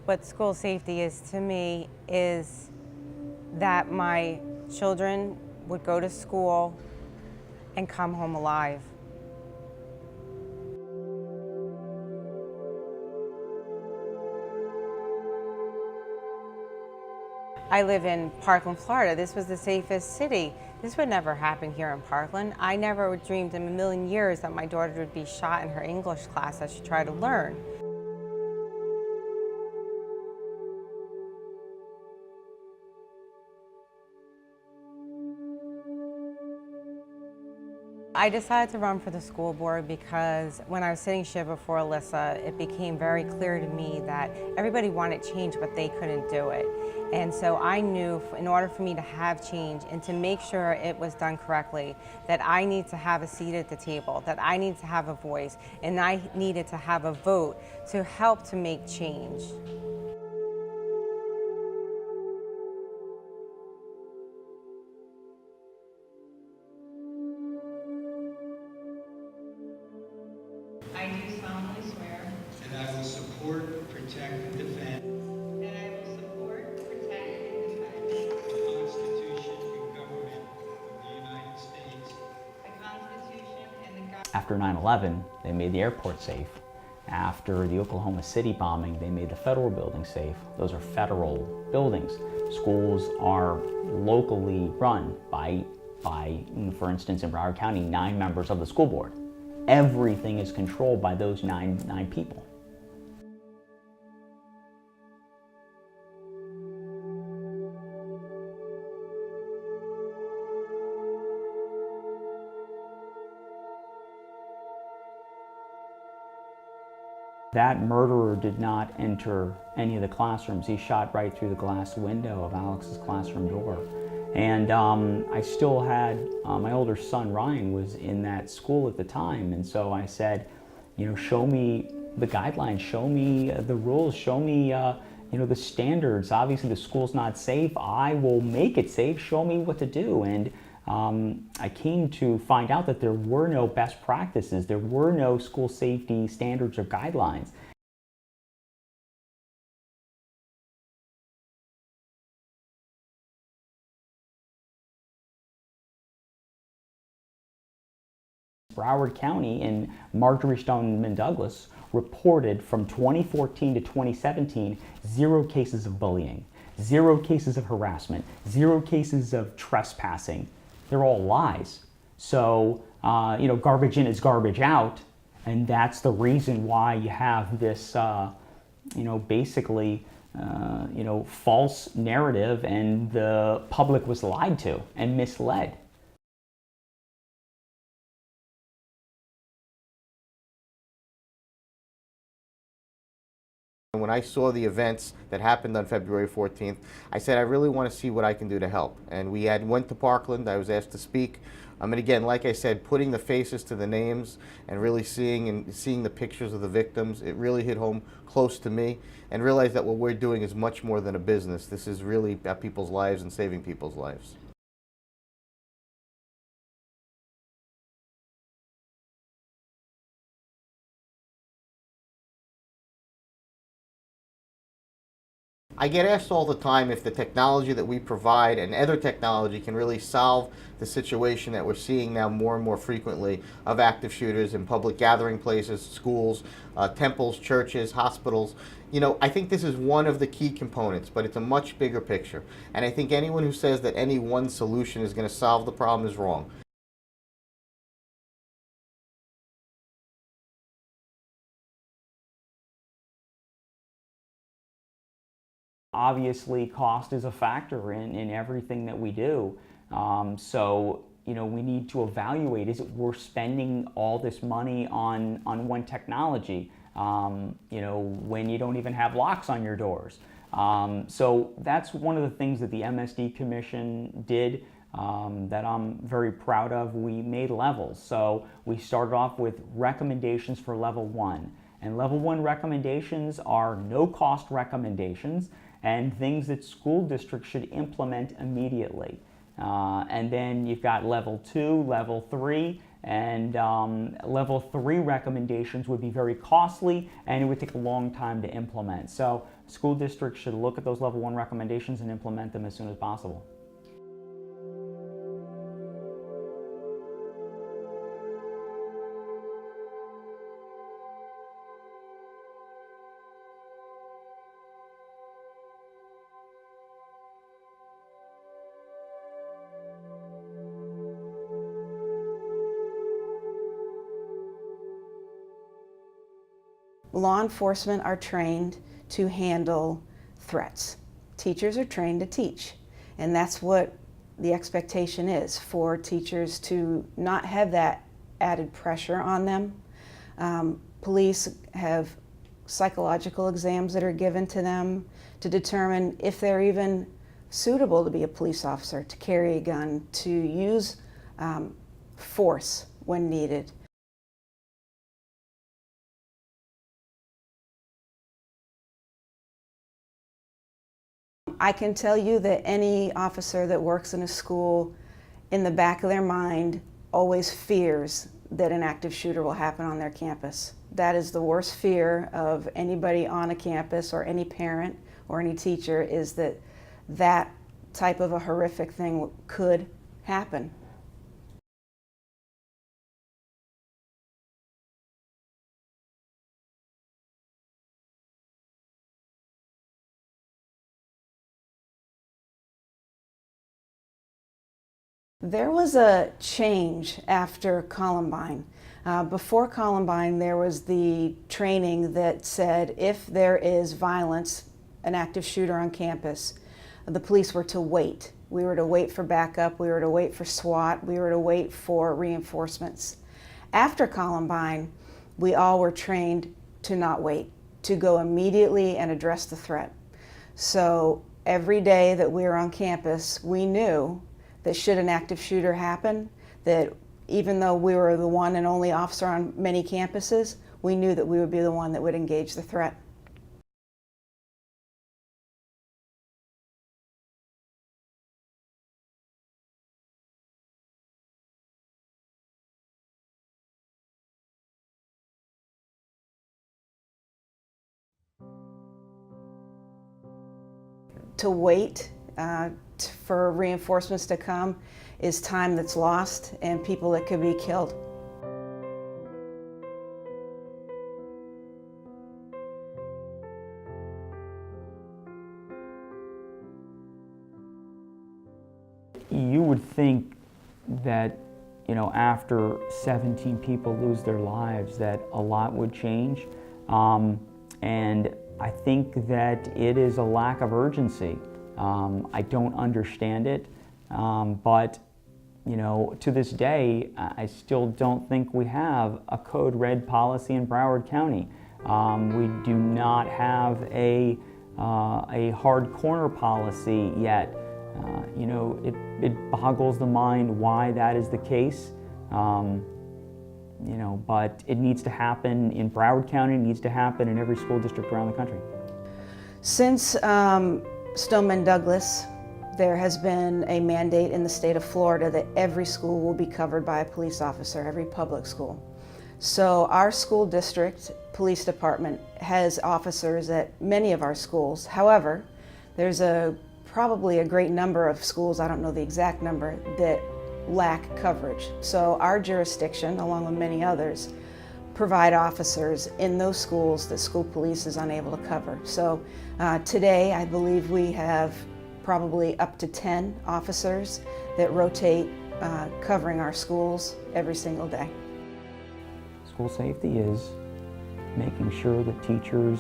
What school safety is to me is that my children would go to school and come home alive. I live in Parkland, Florida. This was the safest city. This would never happen here in Parkland. I never dreamed in a million years that my daughter would be shot in her English class as she tried to learn. I decided to run for the school board because when I was sitting here before Alyssa, it became very clear to me that everybody wanted change, but they couldn't do it. And so I knew in order for me to have change and to make sure it was done correctly, that I need to have a seat at the table, that I need to have a voice, and I needed to have a vote to help to make change. I do solemnly swear that I will support, protect, and defend that I will support, protect, and defend the Constitution and government of the United States. the Constitution and the government. After 9/11, they made the airport safe. After the Oklahoma City bombing, they made the federal buildings safe. Those are federal buildings. Schools are locally run by, for instance, in Broward County, 9 members of the school board. Everything is controlled by those nine people. That murderer did not enter any of the classrooms. He shot right through the glass window of Alex's classroom door. And I still had, my older son Ryan was in that school at the time, and so I said, you know, show me the guidelines, show me the rules, show me you know, the standards. Obviously the school's not safe, I will make it safe, show me what to do. And I came to find out that there were no best practices, there were no school safety standards or guidelines. Broward County in Marjorie Stoneman Douglas reported from 2014 to 2017 0 cases of bullying, 0 cases of harassment, 0 cases of trespassing. They're all lies. So, you know, garbage in is garbage out, and that's the reason why you have this, you know, basically, you know, false narrative, and the public was lied to and misled. When I saw the events that happened on February 14th, I said, I really want to see what I can do to help. And we went to Parkland. I was asked to speak. And again, like I said, putting the faces to the names and really seeing the pictures of the victims, it really hit home close to me, and realized that what we're doing is much more than a business. This is really about people's lives and saving people's lives. I get asked all the time if the technology that we provide and other technology can really solve the situation that we're seeing now more and more frequently of active shooters in public gathering places, schools, temples, churches, hospitals. You know, I think this is one of the key components, but it's a much bigger picture. And I think anyone who says that any one solution is going to solve the problem is wrong. Obviously, cost is a factor in everything that we do. So, you know, we need to evaluate, is it worth spending all this money on one technology, you know, when you don't even have locks on your doors? So that's one of the things that the MSD Commission did that I'm very proud of. We made levels. So we started off with recommendations for level 1. And level 1 recommendations are no-cost recommendations and things that school districts should implement immediately. And then you've got level 2, level 3, And level 3 recommendations would be very costly, and it would take a long time to implement. So school districts should look at those level 1 recommendations and implement them as soon as possible. Law enforcement are trained to handle threats. Teachers are trained to teach, and that's what the expectation is, for teachers to not have that added pressure on them. Police have psychological exams that are given to them to determine if they're even suitable to be a police officer, to carry a gun, to use force when needed. I can tell you that any officer that works in a school, in the back of their mind, always fears that an active shooter will happen on their campus. That is the worst fear of anybody on a campus, or any parent or any teacher, is that that type of a horrific thing could happen. There was a change after Columbine. Before Columbine, there was the training that said if there is violence, an active shooter on campus, the police were to wait. We were to wait for backup, we were to wait for SWAT, we were to wait for reinforcements. After Columbine, we all were trained to not wait, to go immediately and address the threat. So every day that we were on campus, we knew that should an active shooter happen, that even though we were the one and only officer on many campuses, we knew that we would be the one that would engage the threat. To wait for reinforcements to come is time that's lost and people that could be killed. You would think that, after 17 people lose their lives, that a lot would change. And I think that it is a lack of urgency. I don't understand it, but to this day, I still don't think we have a code red policy in Broward County. We do not have a hard corner policy yet. It boggles the mind why that is the case. But it needs to happen in Broward County, it needs to happen in every school district around the country. Since Stoneman Douglas, there has been a mandate in the state of Florida that every school will be covered by a police officer, every public school. So our school district police department has officers at many of our schools. However, there's probably a great number of schools, I don't know the exact number, that lack coverage. So our jurisdiction, along with many others, provide officers in those schools that school police is unable to cover. So today, I believe we have probably up to 10 officers that rotate covering our schools every single day. School safety is making sure that teachers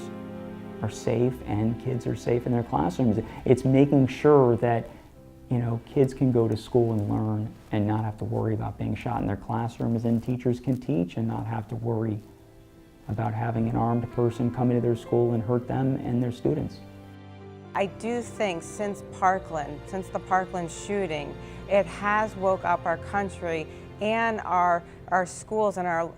are safe and kids are safe in their classrooms. It's making sure that kids can go to school and learn and not have to worry about being shot in their classrooms, and teachers can teach and not have to worry about having an armed person come into their school and hurt them and their students. I do think since the Parkland shooting, it has woke up our country and our schools and our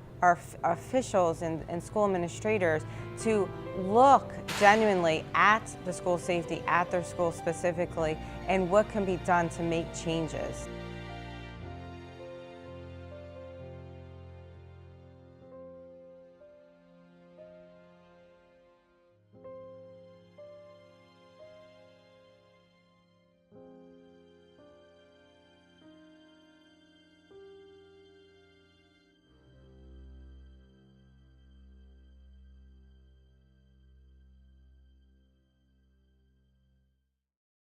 officials and school administrators to look genuinely at the school safety, at their school specifically, and what can be done to make changes.